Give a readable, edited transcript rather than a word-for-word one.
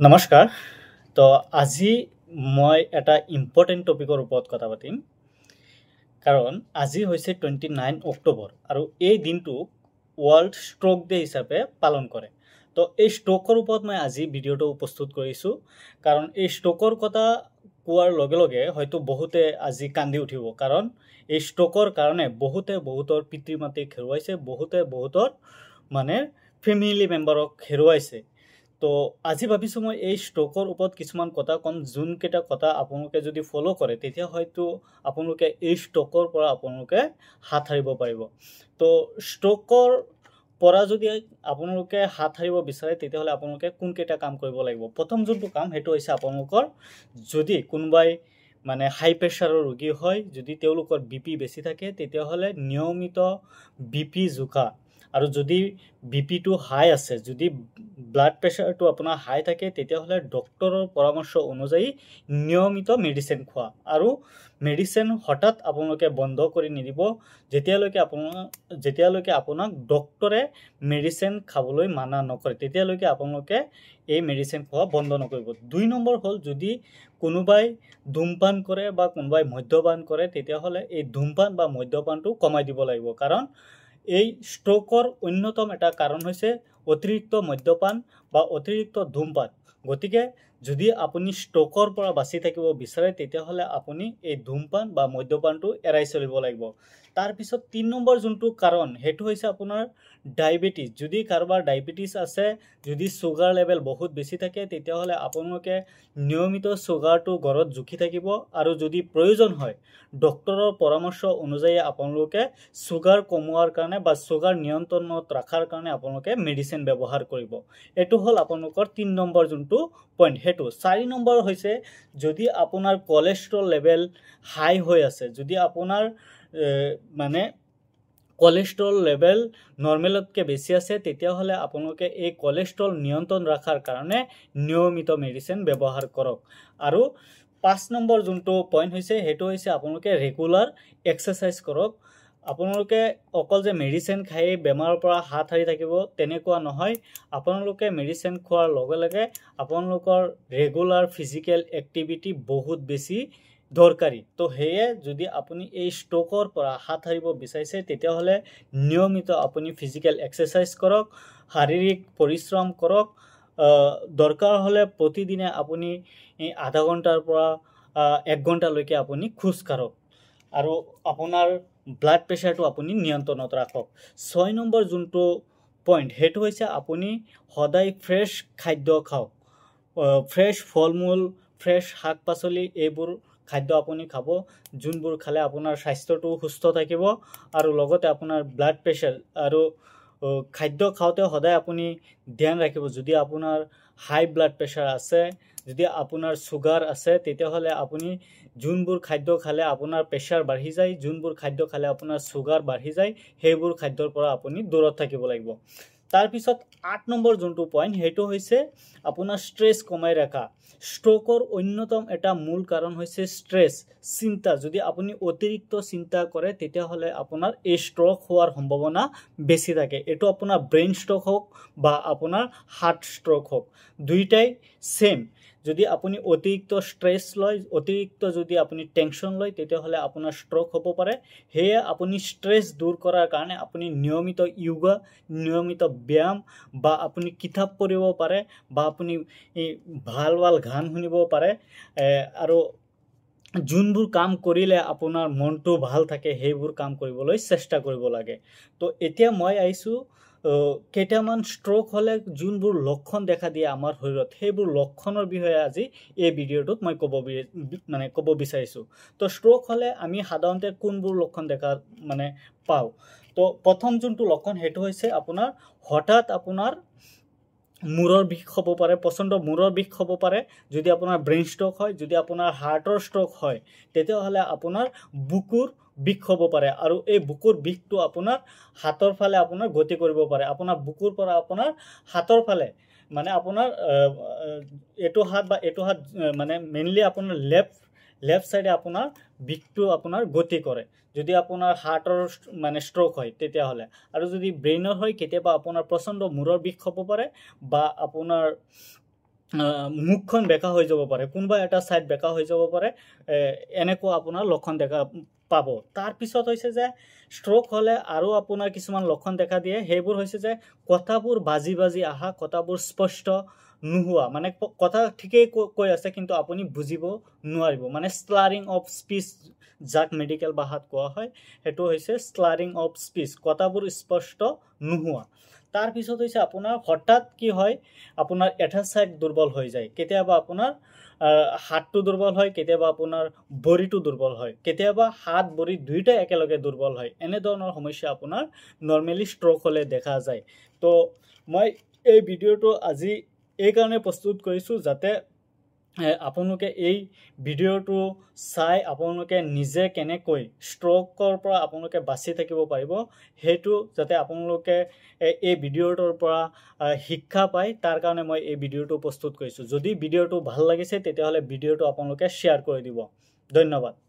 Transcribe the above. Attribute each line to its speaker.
Speaker 1: নমস্কাৰ। তো আজি মই এটা ইম্পৰ্টেণ্ট টপিকৰ ওপৰত কথা পাতিম, কাৰণ আজি হৈছে 29 অক্টোবৰ আৰু এই দিনটো ৱৰ্ল্ড ষ্ট্ৰোক ডে হিচাপে পালন কৰে। তো এই ষ্ট্ৰোকৰ ওপৰত মই আজি ভিডিঅ'টো উপস্থিত কৰিছোঁ, কাৰণ এই ষ্ট্ৰোকৰ কথা কোৱাৰ লগে লগে হয়তো বহুতে আজি কান্দি উঠিব, কাৰণ এই ষ্ট্ৰোকৰ কাৰণে বহুতৰ পিতৃ মাতৃক হেৰুৱাইছে, বহুতৰ ফেমিলি মেম্বাৰক হেৰুৱাইছে। তো আজি ভাবিছোঁ মই এই ষ্ট্ৰোকৰ ওপৰত কিছুমান কথা ক'ম, যোনকেইটা কথা আপোনালোকে যদি ফ'ল' কৰে তেতিয়া হয়তো আপোনালোকে এই ষ্ট্ৰোকৰ পৰা আপোনালোকে হাত সাৰিব পাৰিব। তো ষ্ট্ৰোকৰ পৰা যদি আপোনালোকে হাত সাৰিব বিচাৰে তেতিয়াহ'লে আপোনালোকে কোনকেইটা কাম কৰিব লাগিব। প্ৰথম যোনটো কাম সেইটো হৈছে আপোনালোকৰ, যদি কোনোবাই হাই প্ৰেছাৰৰ ৰোগী হয়, যদি তেওঁলোকৰ BP বেছি থাকে তেতিয়াহ'লে নিয়মিত BP জোখা, আৰু যদি BPটো হাই আছে, যদি ব্লাড প্ৰেছাৰটো আপোনাৰ হাই থাকে তেতিয়াহ'লে ডক্টৰৰ পৰামৰ্শ অনুযায়ী নিয়মিত মেডিচিন খোৱা, আৰু মেডিচিন হঠাৎ আপোনালোকে বন্ধ কৰি নিদিব যেতিয়ালৈকে আপোনাক ডক্টৰে মেডিচিন খাবলৈ মানা নকৰে, তেতিয়ালৈকে আপোনালোকে এই মেডিচিন খোৱা বন্ধ নকৰিব। 2 নম্বৰ হ'ল, যদি কোনোবাই ধূমপান কৰে বা কোনোবাই মদ্যপান কৰে তেতিয়াহ'লে এই ধূমপান বা মদ্যপানটো কমাই দিব লাগিব, কাৰণ এই ষ্ট্ৰোকৰ অন্যতম এটা কাৰণ হৈছে অতিৰিক্ত মদ্যপান বা অতিৰিক্ত ধূমপান। গতিকে যদি আপুনি ষ্ট্ৰোকৰ পৰা বাচি থাকিব বিচাৰে তেতিয়াহ'লে আপুনি এই ধূমপান বা মদ্যপানটো এৰাই চলিব লাগিব। তাৰপিছত 3 নম্বৰ যোনটো কাৰণ সেইটো হৈছে আপোনাৰ ডায়েবেটিছ। যদি কাৰোবাৰ ডায়েবেটিছ আছে, যদি চুগাৰ লেভেল বহুত বেছি থাকে তেতিয়াহ'লে আপোনালোকে নিয়মিত চুগাৰটো ঘৰত জুখি থাকিব, আৰু যদি প্ৰয়োজন হয় ডক্টৰৰ পৰামৰ্শ অনুযায়ী আপোনালোকে চুগাৰ কমোৱাৰ কাৰণে বা চুগাৰ নিয়ন্ত্ৰণত ৰখাৰ কাৰণে আপোনালোকে মেডিচিন ব্যৱহাৰ কৰিব। এইটো হ'ল আপোনালোকৰ 3 নম্বৰ যোনটো পইণ্ট সেইটো। 4 নম্বৰ হৈছে, যদি আপোনাৰ কলেষ্ট্ৰল লেভেল হাই হৈ আছে, যদি আপোনাৰ কলেষ্ট্ৰল লেভেল নৰ্মেলতকৈ বেছি আছে তেতিয়াহ'লে আপোনালোকে এই কলেষ্ট্ৰল নিয়ন্ত্ৰণ ৰখাৰ কাৰণে নিয়মিত মেডিচিন ব্যৱহাৰ কৰক। আৰু 5 নম্বৰ যোনটো পইণ্ট হৈছে সেইটো হৈছে আপোনালোকে ৰেগুলাৰ এক্সাৰচাইজ কৰক। আপোনালোকে অকল যে মেডিচিন খাই বেমাৰৰ পৰা হাত সাৰি থাকিব তেনেকুৱা নহয়, আপোনালোকে মেডিচিন খোৱাৰ লগে লগে আপোনালোকৰ ৰেগুলাৰ ফিজিকেল এক্টিভিটি বহুত বেছি দৰকাৰী। তো সেয়ে যদি আপুনি এই ষ্ট্ৰোকৰ পৰা হাত সাৰিব বিচাৰিছে তেতিয়াহ'লে নিয়মিত আপুনি ফিজিকেল এক্সাৰচাইজ কৰক, শাৰীৰিক পৰিশ্ৰম কৰক। দৰকাৰ হ'লে প্ৰতিদিনে আপুনি আধা ঘণ্টাৰ পৰা 1 ঘণ্টালৈকে আপুনি খোজ কাঢ়ক, আৰু আপোনাৰ ব্লাড প্ৰেছাৰটো আপুনি নিয়ন্ত্ৰণত ৰাখক। 6 নম্বৰ যোনটো পইণ্ট সেইটো হৈছে আপুনি সদায় ফ্ৰেছ খাদ্য খাওক, ফ্ৰেছ ফল মূল, ফ্ৰেছ শাক পাচলি, এইবোৰ খাদ্য আপুনি খাব, যোনবোৰ খালে আপোনাৰ স্বাস্থ্যটো সুস্থ থাকিব, আৰু লগতে আপোনাৰ ব্লাড প্ৰেছাৰ আৰু খাদ্য খাওঁতে সদায় আপুনি ধ্যান ৰাখিব, যদি আপোনাৰ হাই ব্লাড প্ৰেছাৰ আছে, যদি আপোনাৰ চুগাৰ আছে তেতিয়াহ'লে আপুনি যোনবোৰ খাদ্য খালে আপোনাৰ প্ৰেছাৰ বাঢ়ি যায়, যোনবোৰ খাদ্য খালে আপোনাৰ চুগাৰ বাঢ়ি যায়, সেইবোৰ খাদ্যৰ পৰা আপুনি দূৰত থাকিব লাগিব। তাৰপিছত 8 নম্বৰ যোনটো পইণ্ট সেইটো হৈছে আপোনাৰ ষ্ট্ৰেছ কমাই ৰখা। ষ্ট্ৰোকৰ অন্যতম এটা মূল কাৰণ হৈছে ষ্ট্ৰেছ, চিন্তা। যদি আপুনি অতিৰিক্ত চিন্তা কৰে তেতিয়াহ'লে আপোনাৰ এই ষ্ট্ৰোক হোৱাৰ সম্ভাৱনা বেছি থাকে। এইটো আপোনাৰ ব্ৰেইন ষ্ট্ৰোক হওক বা আপোনাৰ হাৰ্ট ষ্ট্ৰোক হওক, দুইটাই সেম। যদি আপুনি অতিৰিক্ত ষ্ট্ৰেছ লয়, অতিৰিক্ত যদি আপুনি টেনশ্যন লয় তেতিয়াহ'লে আপোনাৰ ষ্ট্ৰোক হ'ব পাৰে। সেয়ে আপুনি ষ্ট্ৰেছ দূৰ কৰাৰ কাৰণে আপুনি নিয়মিত য়োগা, নিয়মিত ব্যায়াম, বা আপুনি কিতাপ পঢ়িব পাৰে, বা আপুনি ভাল গান শুনিব পাৰে, আৰু যোনবোৰ কাম কৰিলে আপোনাৰ মনটো ভাল থাকে সেইবোৰ কাম কৰিবলৈ চেষ্টা কৰিব লাগে। তো এতিয়া মই আহিছোঁ কেইটামান ষ্ট্ৰোক হ'লে যোনবোৰ লক্ষণ দেখা দিয়ে আমাৰ শৰীৰত, সেইবোৰ লক্ষণৰ বিষয়ে আজি এই ভিডিঅ'টোত মই ক'ব বিচাৰিছোঁ। তো ষ্ট্ৰোক হ'লে আমি সাধাৰণতে কোনবোৰ লক্ষণ দেখা পাওঁ। তো প্ৰথম যোনটো লক্ষণ সেইটো হৈছে আপোনাৰ হঠাৎ আপোনাৰ মূৰৰ বিষ হ'ব পাৰে, প্ৰচণ্ড মূৰৰ বিষ হ'ব পাৰে। যদি আপোনাৰ ব্ৰেইন ষ্ট্ৰোক হয়, যদি আপোনাৰ হাৰ্টৰ ষ্ট্ৰোক হয় তেতিয়াহ'লে আপোনাৰ বুকুৰ বিষ হ'ব পাৰে, আৰু এই বুকুৰ বিষটো আপোনাৰ হাতৰ ফালে আপোনাৰ গতি কৰিব পাৰে। আপোনাৰ বুকুৰ পৰা আপোনাৰ হাতৰ ফালে আপোনাৰ এইটো হাত বা এইটো হাত মেইনলি আপোনাৰ লেফ্ট চাইডে আপোনাৰ বিষটো আপোনাৰ গতি কৰে, যদি আপোনাৰ হাৰ্টৰ ষ্ট্ৰোক হয় তেতিয়াহ'লে। আৰু যদি ব্ৰেইনৰ হয় কেতিয়াবা আপোনাৰ প্ৰচণ্ড মূৰৰ বিষ হ'ব পাৰে, বা আপোনাৰ মুখখন বেকা হৈ যাব পাৰে, কোনোবা এটা সাইড বেকা হৈ যাব পাৰে, এনেকুৱা আপোনাৰ লক্ষণ দেখা পাব। তাৰ পিছত হৈছে যে ষ্ট্ৰোক হলে আৰু আপোনাৰ কিছুমান লক্ষণ দেখা দিয়ে, সেইবোৰ হৈছে যে কথাবোৰ বাজি বাজি আহা, কথাবোৰ স্পষ্ট নোহোৱা, মানে কথা ঠিকেই কৈ আছে কিন্তু আপুনি বুজিব নোৱাৰিব, মানে স্লাৰিং অফ স্পিচ যাক মেডিকেল ভাষাত কোৱা হয়, সেইটো হৈছে স্লাৰিং অফ স্পিচ, কথাবোৰ স্পষ্ট নোহোৱা। তাৰ পিছত হৈছে আপোনাৰ হঠাৎ কি হয়, আপোনাৰ এটা সাইড দুৰ্বল হৈ যায়, কেতিয়াবা আপোনাৰ হাতটো দুৰ্বল হয়, কেতিয়াবা আপোনাৰ ভৰিটো দুৰ্বল হয়, কেতিয়াবা হাত ভৰি দুইটা একেলগে দুৰ্বল হয়। এনেধৰণৰ সমস্যা আপোনাৰ নৰ্মেলি ষ্ট্ৰোক হলে দেখা যায়। তো মই এই ভিডিঅ'টো আজি এই কাৰণে প্ৰস্তুত কৰিছোঁ যাতে আপোনালোকে এই ভিডিঅ'টো চাই আপোনালোকে নিজে কেনেকৈ ষ্ট্ৰোকৰ পৰা আপোনালোকে বাচি থাকিব পাৰিব, সেইটো যাতে আপোনালোকে এই ভিডিঅ'টোৰ পৰা শিক্ষা পায়, তাৰ কাৰণে মই এই ভিডিঅ'টো প্ৰস্তুত কৰিছোঁ। যদি ভিডিঅ'টো ভাল লাগিছে তেতিয়াহ'লে ভিডিঅ'টো আপোনালোকে শ্বেয়াৰ কৰি দিব। ধন্যবাদ।